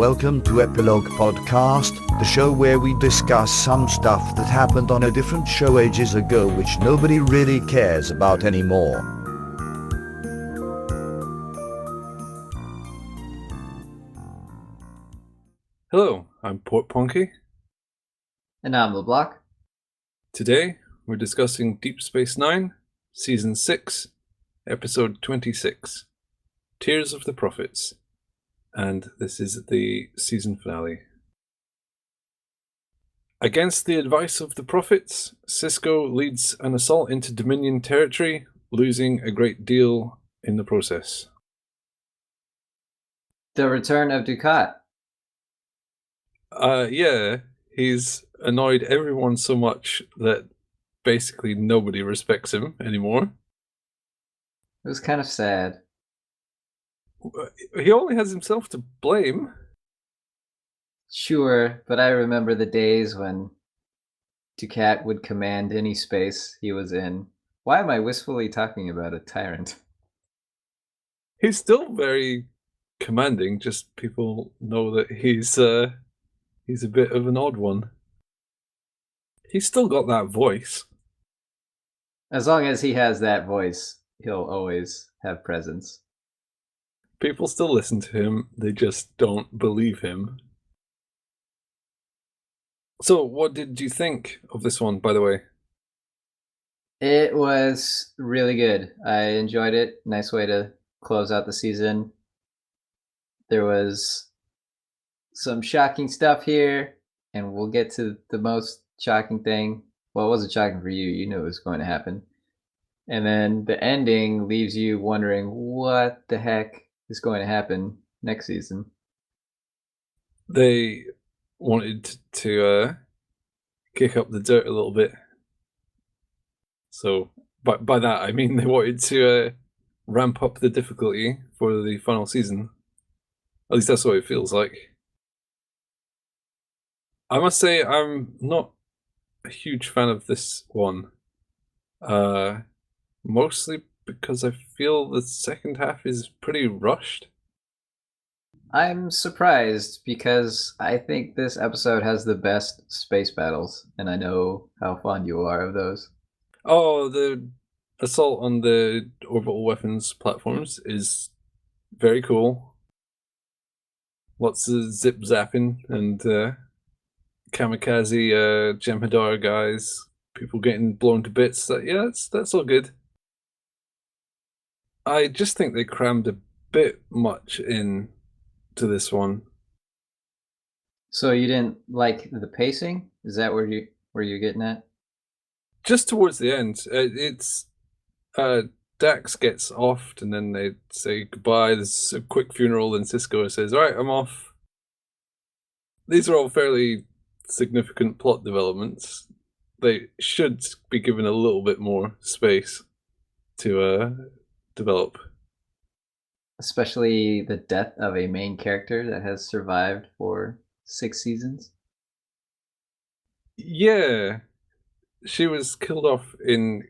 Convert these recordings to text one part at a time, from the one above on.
Welcome to Epilogue Podcast, the show where we discuss some stuff that happened on a different show ages ago which nobody really cares about anymore. Hello, I'm Portponky. And I'm LeBloc. Today, we're discussing Deep Space Nine, Season 6, Episode 26, Tears of the Prophets. And this is the season finale. Against the advice of the Prophets, Sisko leads an assault into Dominion territory, losing a great deal in the process. The return of Dukat. Yeah, he's annoyed everyone so much that basically nobody respects him anymore. It was kind of sad. He only has himself to blame. Sure, but I remember the days when Dukat would command any space he was in. Why am I wistfully talking about a tyrant? He's still very commanding, just people know that he's a bit of an odd one. He's still got that voice. As long as he has that voice, he'll always have presence. People still listen to him, they just don't believe him. So, what did you think of this one, by the way? It was really good. I enjoyed it. Nice way to close out the season. There was some shocking stuff here, and we'll get to the most shocking thing. Well, it wasn't shocking for you. You knew it was going to happen. And then the ending leaves you wondering what the heck is going to happen next season. They wanted to kick up the dirt a little bit. So, by that, I mean they wanted to ramp up the difficulty for the final season. At least that's what it feels like. I must say, I'm not a huge fan of this one. Mostly because I feel the second half is pretty rushed. I'm surprised because I think this episode has the best space battles, and I know how fond you are of those. Oh, the assault on the orbital weapons platforms is very cool. Lots of zip zapping and kamikaze Jem'Hadar guys, people getting blown to bits. That's all good. I just think they crammed a bit much in to this one. So you didn't like the pacing? Is that where you're getting at? Just towards the end, it's Dax gets offed, and then they say goodbye. There's a quick funeral, and Sisko says, "All right, I'm off." These are all fairly significant plot developments. They should be given a little bit more space to develop. Especially the death of a main character that has survived for 6 seasons. Yeah, she was killed off in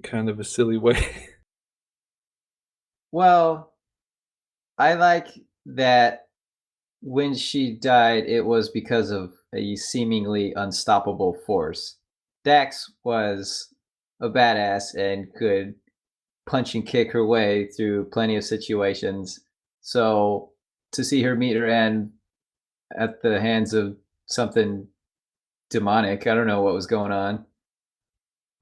kind of a silly way. Well, I like that when she died, it was because of a seemingly unstoppable force. Dax was a badass and could punch and kick her way through plenty of situations. So to see her meet her end at the hands of something demonic, I don't know what was going on,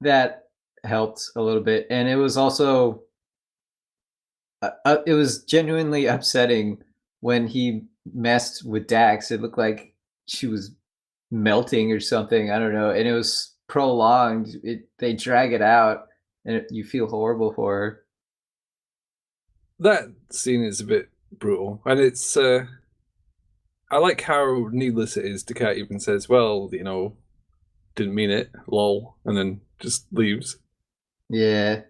that helped a little bit. And it was also it was genuinely upsetting when he messed with Dax. It looked like she was melting or something, I don't know, and it was prolonged. They drag it out and you feel horrible for her. That scene is a bit brutal, and it's I like how needless it is. Dukat even says, "Well, didn't mean it, lol," and then just leaves. Yeah.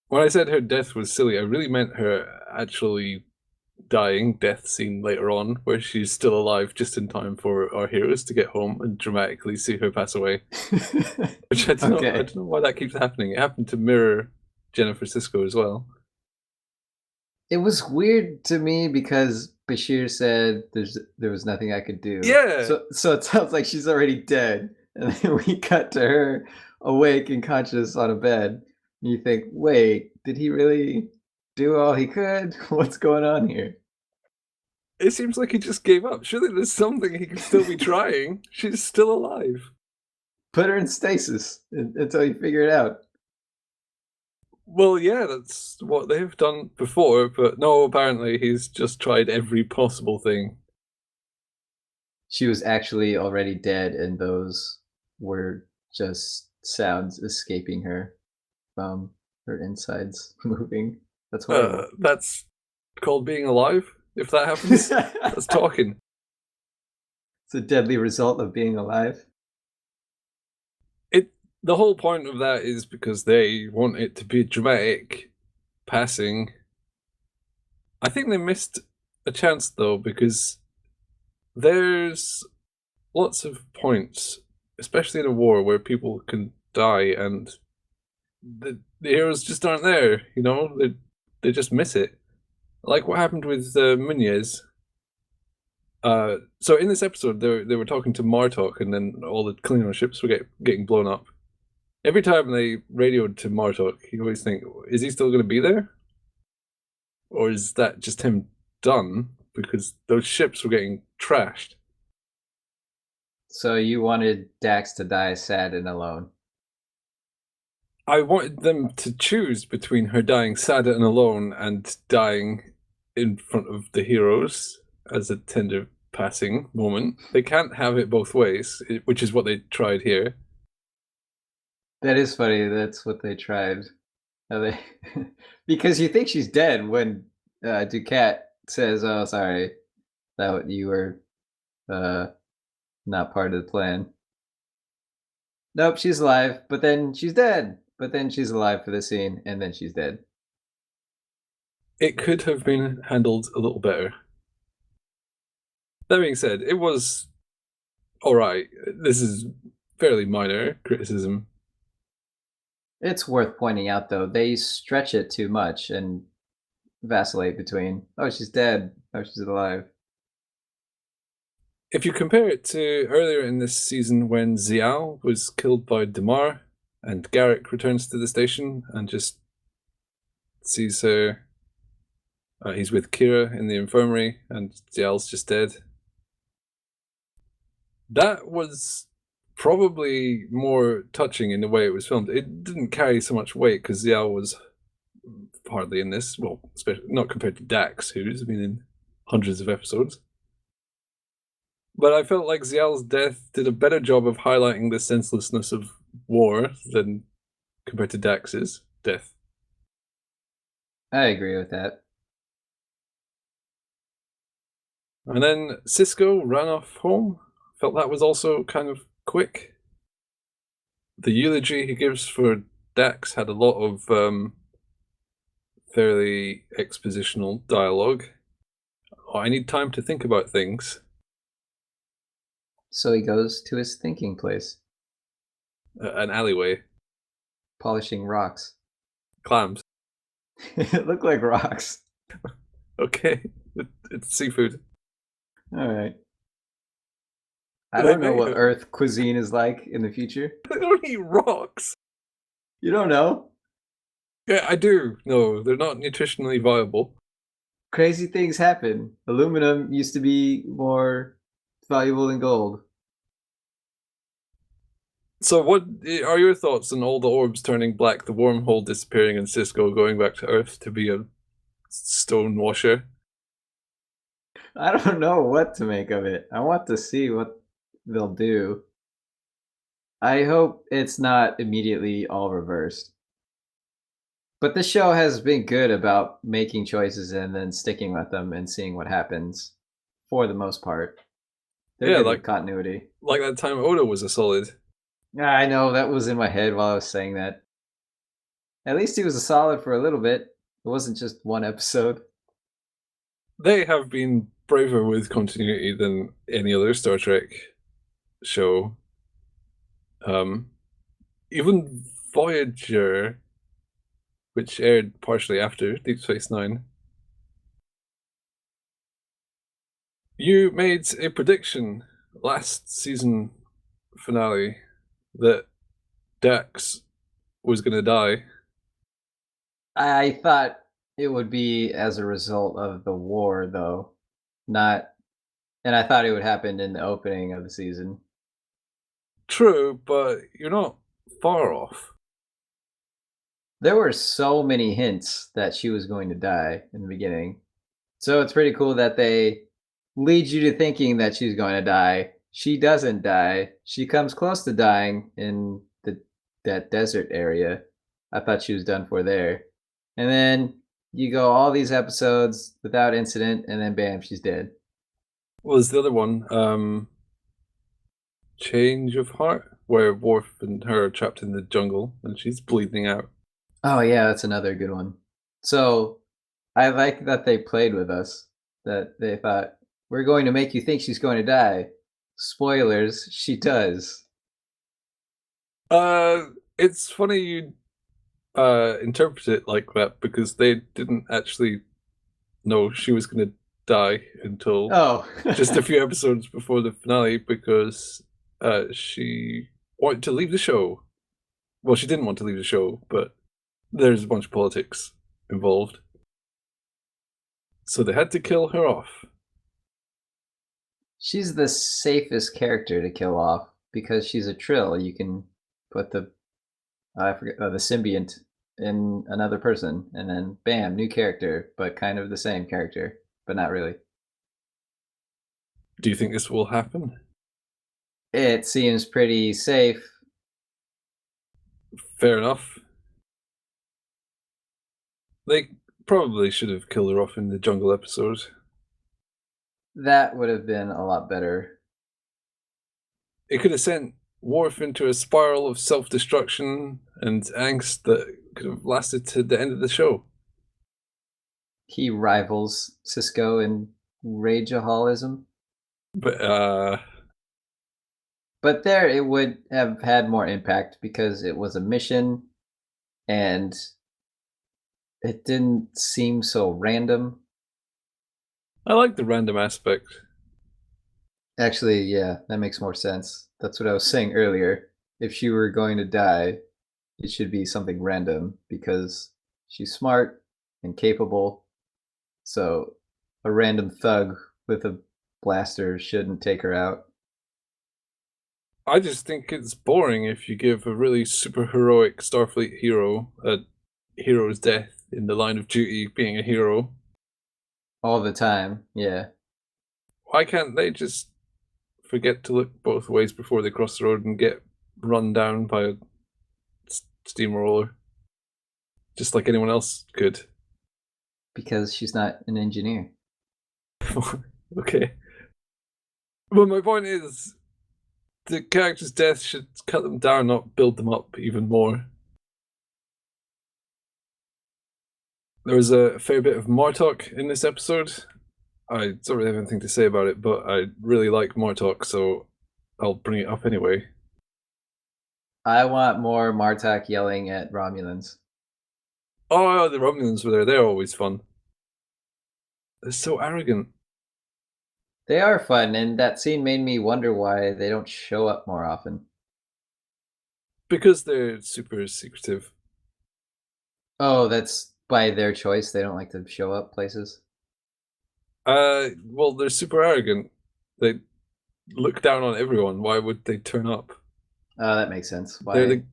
When I said her death was silly, I really meant her actually dying death scene later on, where she's still alive just in time for our heroes to get home and dramatically see her pass away. Which I don't know why that keeps happening. It happened to mirror Jennifer Sisko as well. It was weird to me because Bashir said there was nothing I could do. Yeah. So it sounds like she's already dead. And then we cut to her awake and conscious on a bed. And you think, wait, did he really do all he could? What's going on here? It seems like he just gave up. Surely there's something he could still be trying. She's still alive. Put her in stasis until you figure it out. Well, yeah, that's what they've done before, but no, apparently he's just tried every possible thing. She was actually already dead, and those were just sounds escaping her from her insides moving. That's horrible. That's called being alive. If that happens, that's talking. It's a deadly result of being alive. The whole point of that is because they want it to be dramatic passing. I think they missed a chance though, because there's lots of points, especially in a war, where people can die and the heroes just aren't there, you know? They just miss it. Like what happened with Munez. So in this episode, they were talking to Martok, and then all the Klingon ships were getting blown up. Every time they radioed to Martok, you always think, is he still going to be there? Or is that just him done? Because those ships were getting trashed. So you wanted Dax to die sad and alone. I wanted them to choose between her dying sad and alone and dying in front of the heroes as a tender passing moment. They can't have it both ways, which is what they tried here. That is funny. That's what they tried. They because you think she's dead when Ducat says, "Oh, sorry, that you were not part of the plan." Nope, she's alive, but then she's dead. But then she's alive for the scene, and then she's dead. It could have been handled a little better. That being said, it was alright. This is fairly minor criticism. It's worth pointing out, though, they stretch it too much and vacillate between, oh, she's dead, oh, she's alive. If you compare it to earlier in this season when Xiao was killed by Damar and Garrick returns to the station and just sees her, he's with Kira in the infirmary and Xiao's just dead. That was probably more touching in the way it was filmed. It didn't carry so much weight because Xiao was hardly in this. Well, especially not compared to Dax, who's been in hundreds of episodes. But I felt like Xiao's death did a better job of highlighting the senselessness of war than compared to Dax's death. I agree with that. And then Cisco ran off home. Felt that was also kind of quick. The eulogy he gives for Dax had a lot of fairly expositional dialogue. Oh, I need time to think about things. So he goes to his thinking place. An alleyway. Polishing rocks. Clams. It looked like rocks. Okay. It's seafood. All right. I don't know what Earth cuisine is like in the future. They don't eat rocks. You don't know? Yeah, I do. No, they're not nutritionally viable. Crazy things happen. Aluminum used to be more valuable than gold. So what are your thoughts on all the orbs turning black, the wormhole disappearing, and Cisco going back to Earth to be a stone washer? I don't know what to make of it. I want to see what they'll do. I hope it's not immediately all reversed. But this show has been good about making choices and then sticking with them and seeing what happens for the most part. They're good with continuity. Like that time Oda was a solid. I know, that was in my head while I was saying that. At least he was a solid for a little bit. It wasn't just one episode. They have been braver with continuity than any other Star Trek show. Even Voyager, which aired partially after Deep Space Nine, You made a prediction last season finale that Dax was going to die. I thought it would be as a result of the war, though, not. And I thought it would happen in the opening of the season. True, but you're not far off. There were so many hints that she was going to die in the beginning. So it's pretty cool that they lead you to thinking that she's going to die. She doesn't die. She comes close to dying in that desert area. I thought she was done for there. And then you go all these episodes without incident, and then bam, she's dead. What was the other one? Change of Heart, where Worf and her are trapped in the jungle and she's bleeding out. Oh yeah, that's another good one. So I like that they played with us. That they thought we're going to make you think she's going to die. Spoilers, she does. It's funny you interpret it like that because they didn't actually know she was going to die until Oh, just a few episodes before the finale because she wanted to leave the show. Well, she didn't want to leave the show, but there's a bunch of politics involved. So they had to kill her off. She's the safest character to kill off because she's a Trill. You can put the I forget the symbiont in another person, and then bam, new character, but kind of the same character, but not really. Do you think this will happen? It seems pretty safe. Fair enough. They probably should have killed her off in the jungle episode. That would have been a lot better. It could have sent Worf into a spiral of self-destruction and angst that could have lasted to the end of the show. He rivals Cisco in rageaholism. But But there it would have had more impact because it was a mission and it didn't seem so random. I like the random aspect. Actually, yeah, that makes more sense. That's what I was saying earlier. If she were going to die, it should be something random because she's smart and capable. So a random thug with a blaster shouldn't take her out. I just think it's boring if you give a really super heroic Starfleet hero a hero's death in the line of duty being a hero. All the time, yeah. Why can't they just forget to look both ways before they cross the road and get run down by a steamroller? Just like anyone else could. Because she's not an engineer. Okay. Well, my point is, the character's death should cut them down, not build them up even more. There was a fair bit of Martok in this episode. I don't really have anything to say about it, but I really like Martok, so I'll bring it up anyway. I want more Martok yelling at Romulans. Oh, the Romulans were there. They're always fun. They're so arrogant. They are fun, and that scene made me wonder why they don't show up more often. Because they're super secretive. Oh, that's by their choice. They don't like to show up places. Well, they're super arrogant. They look down on everyone. Why would they turn up? Oh, that makes sense. Why, They're the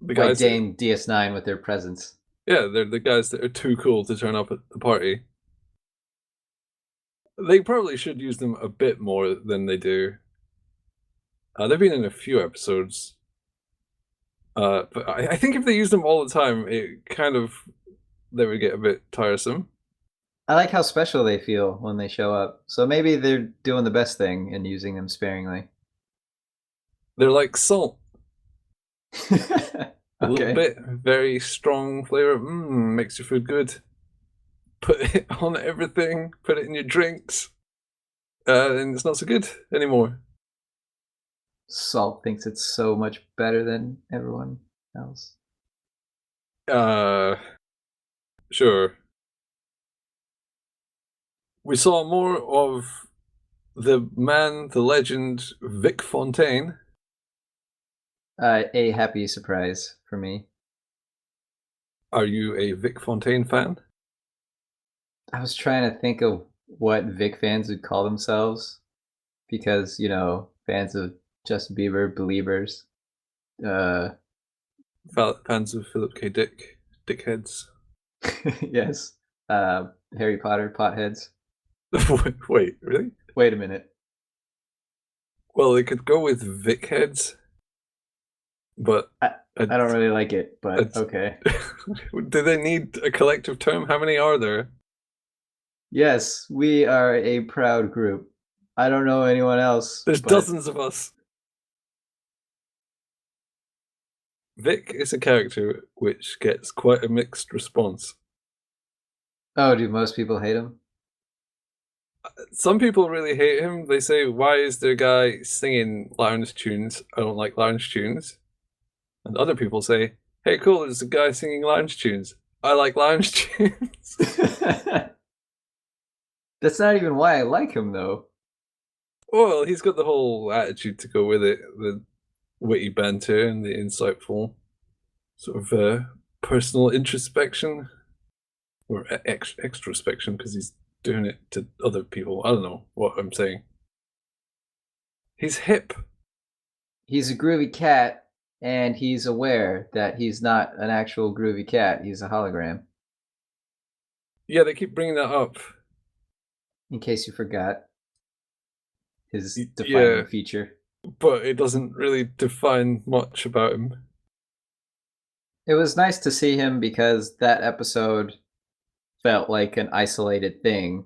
why guys. dame DS9 with their presence? Yeah, they're the guys that are too cool to turn up at the party. They probably should use them a bit more than they do. They've been in a few episodes. But I think if they used them all the time, they would get a bit tiresome. I like how special they feel when they show up. So maybe they're doing the best thing and using them sparingly. They're like salt. A little Okay. bit, very strong flavor. Makes your food good. Put it on everything. Put it in your drinks. And it's not so good anymore. Salt thinks it's so much better than everyone else. Sure. We saw more of the man, the legend, Vic Fontaine. A happy surprise for me. Are you a Vic Fontaine fan? I was trying to think of what Vic fans would call themselves because, fans of Justin Bieber, believers. Fans of Philip K. Dick, dickheads. Yes. Harry Potter, potheads. Wait, really? Wait a minute. Well, they could go with Vic heads, but I don't really like it, but okay. Do they need a collective term? How many are there? Yes, we are a proud group. I don't know anyone else. There's dozens of us. Vic is a character which gets quite a mixed response. Oh, do most people hate him? Some people really hate him. They say, why is there a guy singing lounge tunes? I don't like lounge tunes. And other people say, hey, cool, there's a guy singing lounge tunes. I like lounge tunes. That's not even why I like him, though. Well, he's got the whole attitude to go with it, the witty banter and the insightful sort of personal introspection. Or extrospection, because he's doing it to other people. I don't know what I'm saying. He's hip. He's a groovy cat, and he's aware that he's not an actual groovy cat. He's a hologram. Yeah, they keep bringing that up. In case you forgot. His defining feature. But it doesn't really define much about him. It was nice to see him because that episode felt like an isolated thing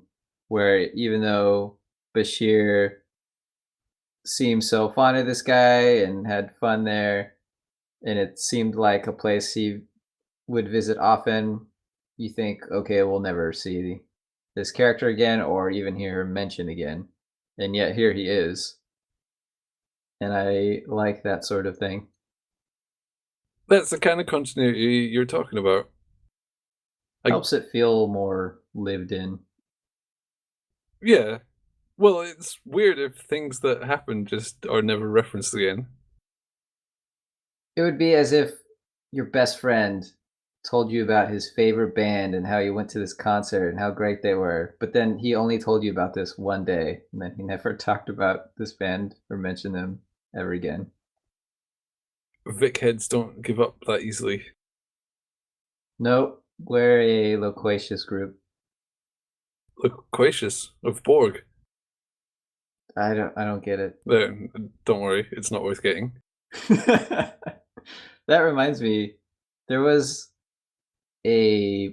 where even though Bashir seemed so fond of this guy and had fun there, and it seemed like a place he would visit often, you think, okay, we'll never see this character again or even hear him mentioned again. And yet here he is. And I like that sort of thing. That's the kind of continuity you're talking about. Helps it feel more lived in. Yeah. Well, it's weird if things that happen just are never referenced again. It would be as if your best friend told you about his favorite band and how he went to this concert and how great they were, but then he only told you about this one day, and then he never talked about this band or mentioned them ever again. Vic heads don't give up that easily. Nope, we're a loquacious group. Loquacious of Borg. I don't get it. Don't worry, it's not worth getting. That reminds me, there was a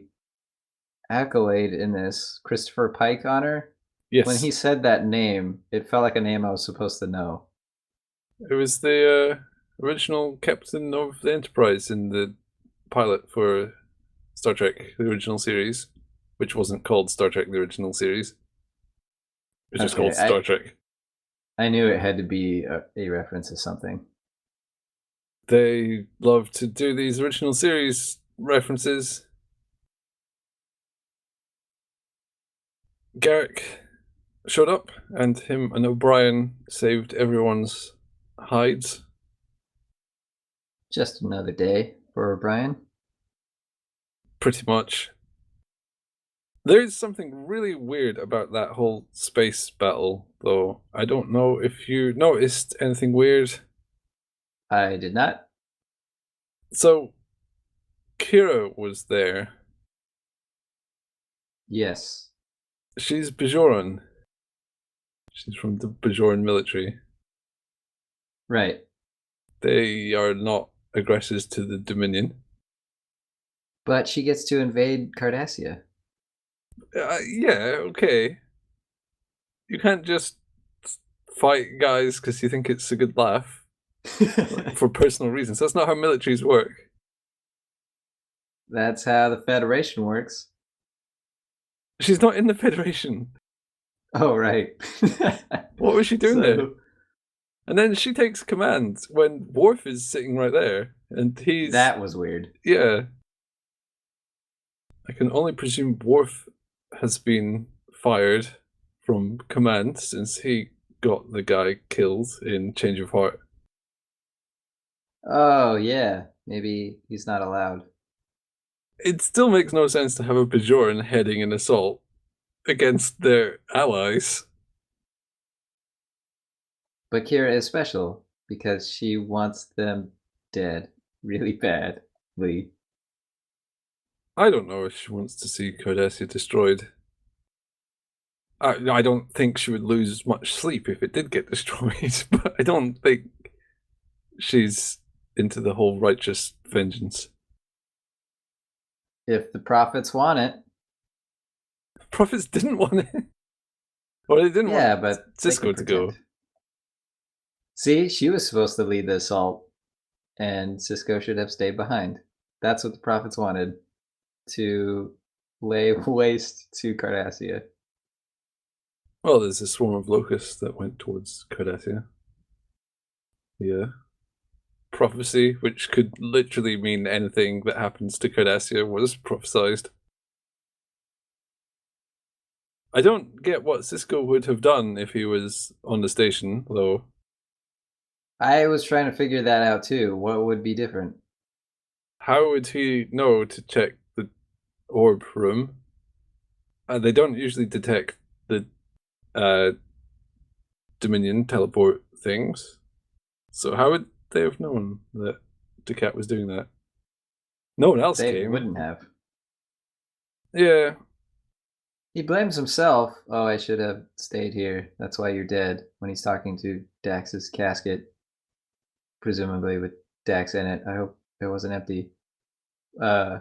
accolade in this Christopher Pike honor. Yes. When he said that name, it felt like a name I was supposed to know. It was the original captain of the Enterprise in the pilot for Star Trek, the original series, which wasn't called Star Trek, the original series. It was just called Star Trek. I knew it had to be a reference to something. They love to do these original series references. Garrick showed up, and him and O'Brien saved everyone's hides. Just another day for O'Brien. Pretty much. There's something really weird about that whole space battle, though. I don't know if you noticed anything weird. I did not. So, Kira was there. Yes. She's Bajoran. She's from the Bajoran military. Right. They are not aggressors to the Dominion. But she gets to invade Cardassia. Yeah, okay. You can't just fight guys because you think it's a good laugh for personal reasons. That's not how militaries work. That's how the Federation works. She's not in the Federation. Oh, right. What was she doing there? And then she takes command when Worf is sitting right there. And he's... That was weird. Yeah. I can only presume Worf has been fired from command since he got the guy killed in Change of Heart. Oh, yeah. Maybe he's not allowed. It still makes no sense to have a Bajoran heading an assault against their allies. But Kira is special because she wants them dead really badly. I don't know if she wants to see Cardassia destroyed. I don't think she would lose much sleep if it did get destroyed, but I don't think she's into the whole righteous vengeance. If the prophets want it. Prophets didn't want it. Or they didn't Yeah, want but Cisco they to can go. pretend. See, she was supposed to lead the assault, and Cisco should have stayed behind. That's what the prophets wanted, to lay waste to Cardassia. Well, there's a swarm of locusts that went towards Cardassia. Yeah. Prophecy, which could literally mean anything that happens to Cardassia, was prophesized. I don't get what Cisco would have done if he was on the station, though. I was trying to figure that out too. What would be different? How would he know to check the orb room? They don't usually detect the Dominion teleport things. So how would they have known that Ducat was doing that? No one else They came. wouldn't have. Yeah. He blames himself. Oh, I should have stayed here. That's why you're dead. When he's talking to Dax's casket, presumably with Dax in it. I hope it wasn't empty. Yeah,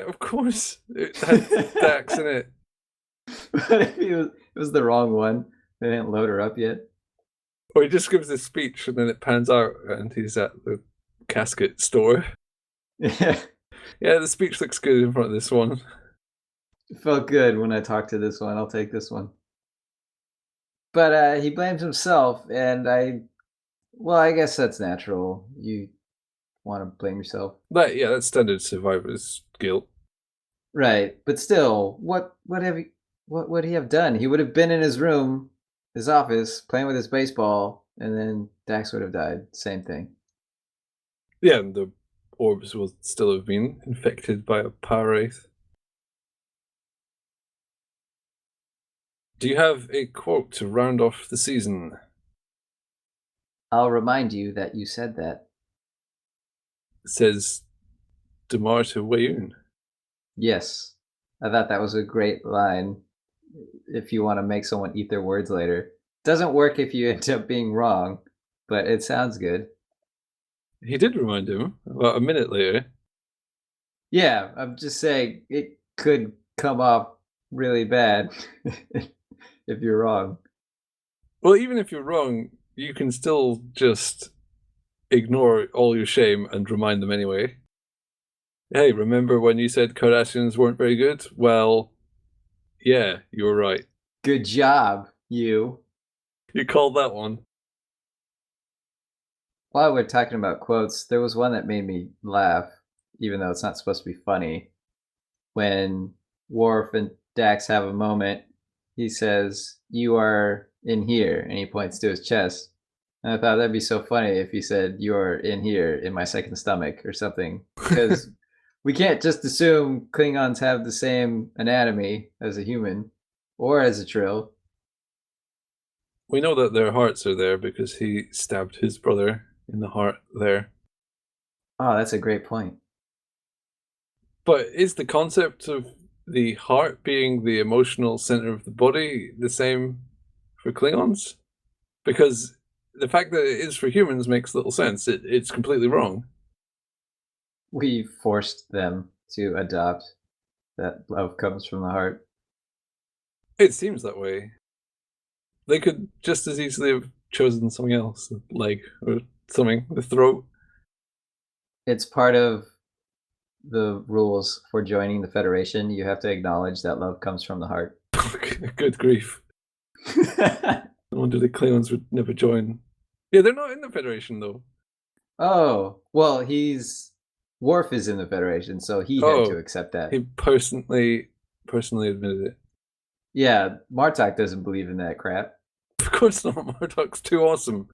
of course. It had Dax in it. But if it was the wrong one, they didn't load her up yet. Or he just gives this speech and then it pans out and he's at the casket store. Yeah. Yeah, the speech looks good in front of this one. It felt good when I talked to this one. I'll take this one. But he blames himself, and I guess that's natural. You want to blame yourself. That's standard survivor's guilt. Right. But still, what would he have done? He would have been in his room, his office, playing with his baseball, and then Dax would have died. Same thing. Yeah, and the orbs will still have been infected by a power wraith. Do you have a quote to round off the season? I'll remind you that you said that. It says Damar to Wayun. Yes. I thought that was a great line if you want to make someone eat their words later. Doesn't work if you end up being wrong, but it sounds good. He did remind him about a minute later. Yeah, I'm just saying it could come off really bad if you're wrong. Well, even if you're wrong, you can still just ignore all your shame and remind them anyway. Hey, remember when you said Cardassians weren't very good? Well, yeah, you were right. Good job, you. You called that one. While we're talking about quotes, there was one that made me laugh, even though it's not supposed to be funny. When Worf and Dax have a moment, he says, "You are in here," and he points to his chest. And I thought that'd be so funny if he said, "You're in here in my second stomach," or something. Because we can't just assume Klingons have the same anatomy as a human or as a Trill. We know that their hearts are there because he stabbed his brother in the heart there. Oh, that's a great point. But is the concept of the heart being the emotional center of the body the same for Klingons? Because the fact that it is for humans makes little sense. It's completely wrong. We forced them to adopt that love comes from the heart. It seems that way. They could just as easily have chosen something else, a leg or something, the throat. It's part of the rules for joining the Federation. You have to acknowledge that love comes from the heart. Good grief. No wonder the Klingons would never join. Yeah, they're not in the Federation, though. Oh, well, Worf is in the Federation, so he had to accept that. He personally admitted it. Yeah, Martok doesn't believe in that crap. Of course not. Murdoch's too awesome.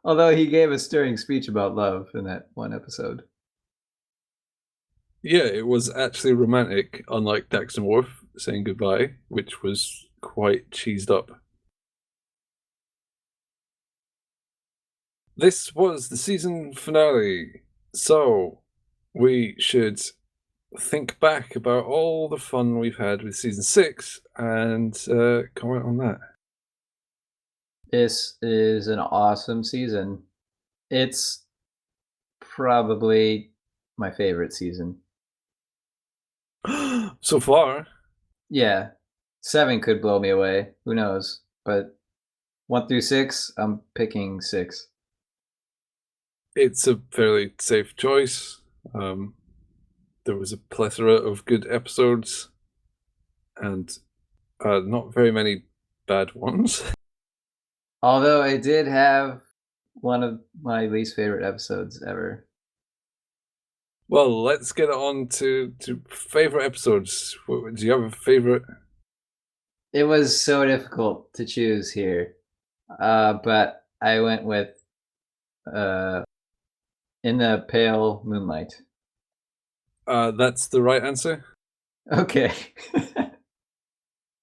Although he gave a stirring speech about love in that one episode. Yeah, it was actually romantic, unlike Dax and Worf saying goodbye, which was quite cheesed up. This was the season finale, so we should think back about all the fun we've had with season 6 and comment on that. This is an awesome season. It's probably my favorite season. So far, Yeah, 7 could blow me away. Who knows? But 1 through 6, I'm picking 6. it's a fairly safe choice. There was a plethora of good episodes and not very many bad ones. Although I did have one of my least favorite episodes ever. Well, let's get on to favorite episodes. Do you have a favorite? It was so difficult to choose here, but I went with In the Pale Moonlight. That's the right answer. Okay.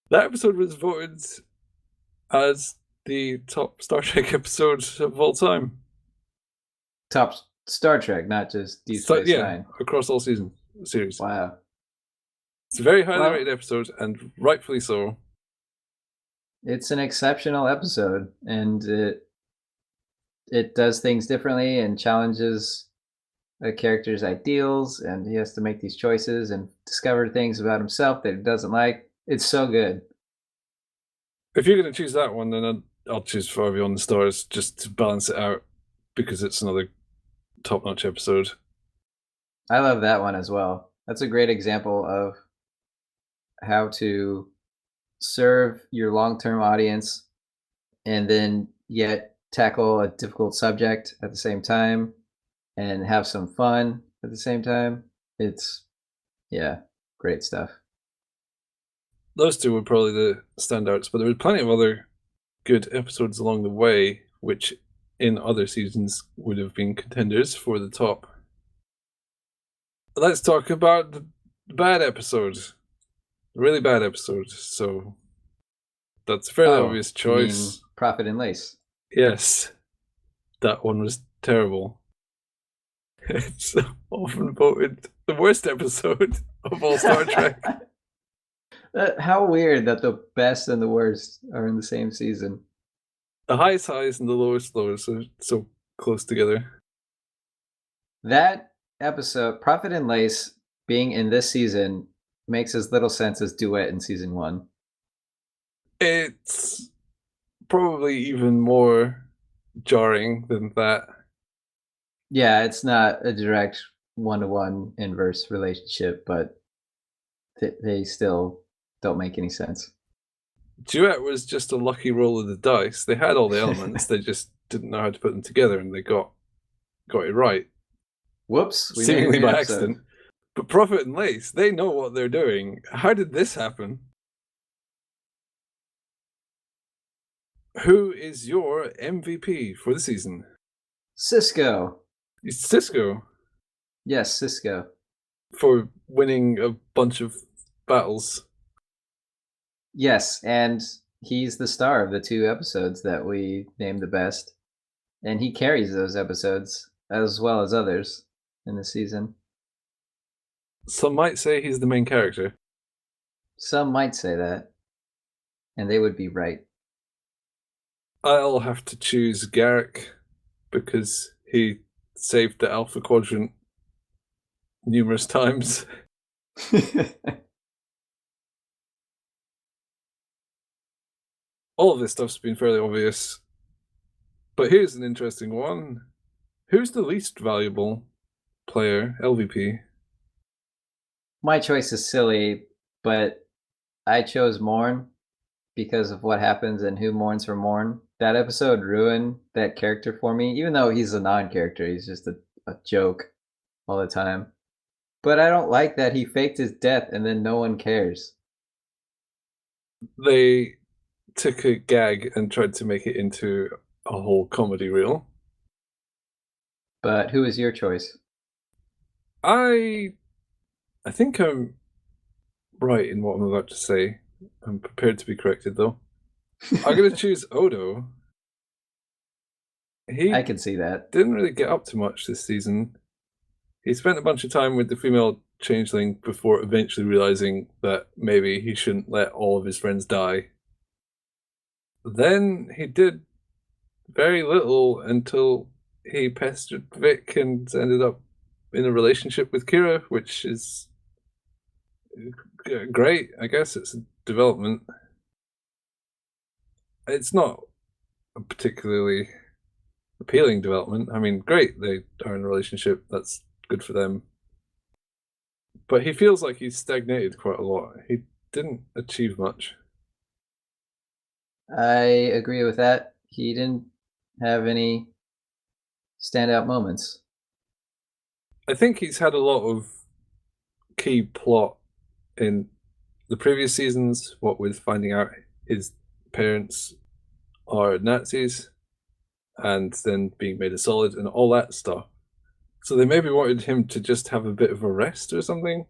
That episode was voted as the top Star Trek episode of all time. Top Star Trek, not just Deep Space Nine. Across all series. Wow. It's a very highly rated episode, and rightfully so. It's an exceptional episode, and it does things differently and challenges a character's ideals, and he has to make these choices and discover things about himself that he doesn't like. It's so good. If you're going to choose that one, then I'll choose Far Beyond the Stars just to balance it out, because it's another top-notch episode. I love that one as well. That's a great example of how to serve your long-term audience and then yet tackle a difficult subject at the same time and have some fun at the same time. It's, yeah, great stuff. Those two were probably the standouts, but there were plenty of other good episodes along the way, which in other seasons would have been contenders for the top. Let's talk about the bad episodes. Really bad episodes. So that's a fairly obvious choice. Prophet and Lace. Yes. That one was terrible. It's often voted the worst episode of all Star Trek. How weird that the best and the worst are in the same season. The highest highs and the lowest lows are so close together. That episode, Prophet and Lace, being in this season makes as little sense as Duet in season 1. It's probably even more jarring than that. Yeah, it's not a direct one-to-one inverse relationship, but they still don't make any sense. Duet was just a lucky roll of the dice. They had all the elements, they just didn't know how to put them together, and they got it right. Whoops. Seemingly by accident. But Prophet and Lace, they know what they're doing. How did this happen? Who is your MVP for the season? Cisco. It's Cisco. Yes, Cisco. For winning a bunch of battles. Yes, and he's the star of the 2 episodes that we named the best. And he carries those episodes as well as others in the season. Some might say he's the main character. Some might say that. And they would be right. I'll have to choose Garrick because he saved the Alpha Quadrant numerous times. All of this stuff's been fairly obvious. But here's an interesting one. Who's the least valuable player, LVP? My choice is silly, but I chose Morn because of what happens and who mourns for Morn. That episode ruined that character for me, even though he's a non-character. He's just a joke all the time. But I don't like that he faked his death and then no one cares. They took a gag and tried to make it into a whole comedy reel. But who is your choice? I think I'm right in what I'm about to say. I'm prepared to be corrected, though. I'm going to choose Odo. He I can see that. didn't really get up to much this season. He spent a bunch of time with the female changeling before eventually realizing that maybe he shouldn't let all of his friends die. Then he did very little until he pestered Vic and ended up in a relationship with Kira, which is great. I guess it's a development. It's not a particularly appealing development. I mean, great, they are in a relationship. That's good for them. But he feels like he's stagnated quite a lot. He didn't achieve much. I agree with that. He didn't have any standout moments. I think he's had a lot of key plot in the previous seasons, what with finding out his parents are Nazis and then being made a solid and all that stuff. So they maybe wanted him to just have a bit of a rest or something.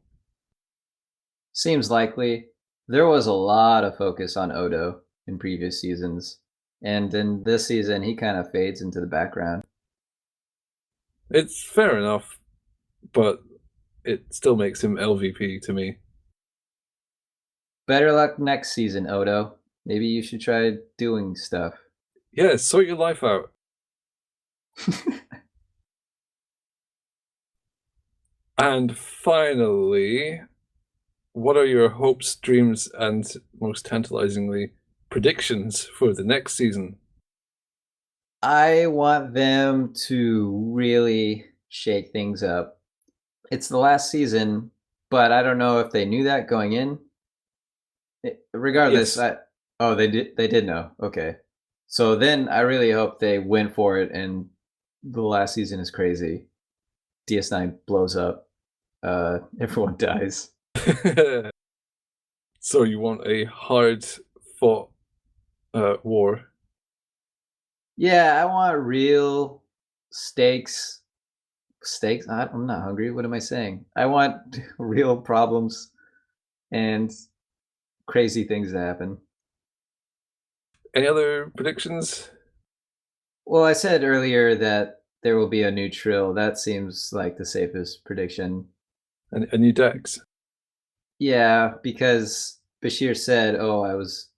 Seems likely. There was a lot of focus on Odo in previous seasons. And in this season, he kind of fades into the background. It's fair enough, but it still makes him LVP to me. Better luck next season, Odo. Maybe you should try doing stuff. Yeah, sort your life out. And finally, what are your hopes, dreams, and most tantalizingly, predictions for the next season? I want them to really shake things up. It's the last season, but I don't know if they knew that going in. Regardless, Yes. they did know. Okay. So then I really hope they went for it and the last season is crazy. DS9 blows up. Everyone dies. So you want a hard-fought war? Yeah, I want real stakes. Stakes? I'm not hungry. What am I saying? I want real problems and crazy things to happen. Any other predictions? Well, I said earlier that there will be a new Trill. That seems like the safest prediction. A new Dex? Yeah, because Bashir said,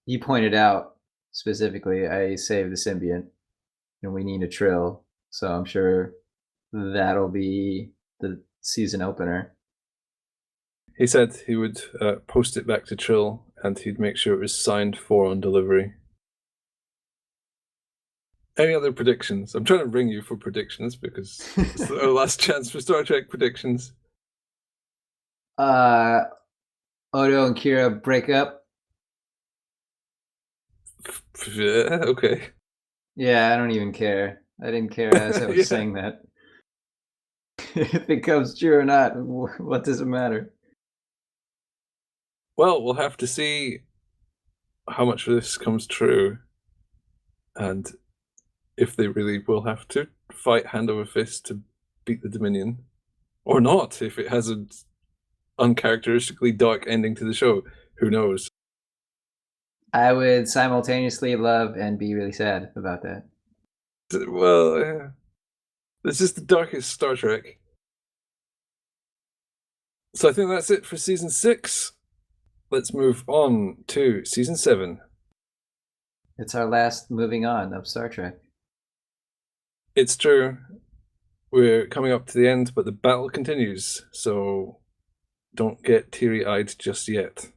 he pointed out specifically, I saved the symbiont and we need a Trill. So I'm sure that'll be the season opener. He said he would post it back to Trill and he'd make sure it was signed for on delivery. Any other predictions? I'm trying to ring you for predictions because it's our last chance for Star Trek predictions. Odo and Kira break up. Yeah, okay. Yeah, I don't even care. I didn't care as I was Yeah. saying that. If it comes true or not, what does it matter? Well, we'll have to see how much of this comes true and if they really will have to fight hand over fist to beat the Dominion, or not, if it has an uncharacteristically dark ending to the show. Who knows? I would simultaneously love and be really sad about that. Well, yeah. This is the darkest Star Trek. So I think that's it for season 6. Let's move on to season 7. It's our last moving on of Star Trek. It's true. We're coming up to the end, but the battle continues, so don't get teary-eyed just yet.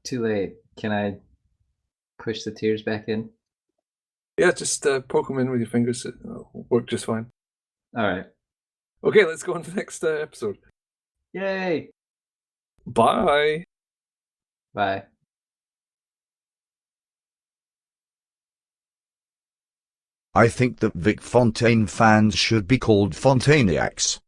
Too late. Can I push the tears back in? Yeah, just poke them in with your fingers. It'll work just fine. All right. Okay, let's go on to the next episode. Yay! Bye! Bye. I think that Vic Fontaine fans should be called Fontainiacs.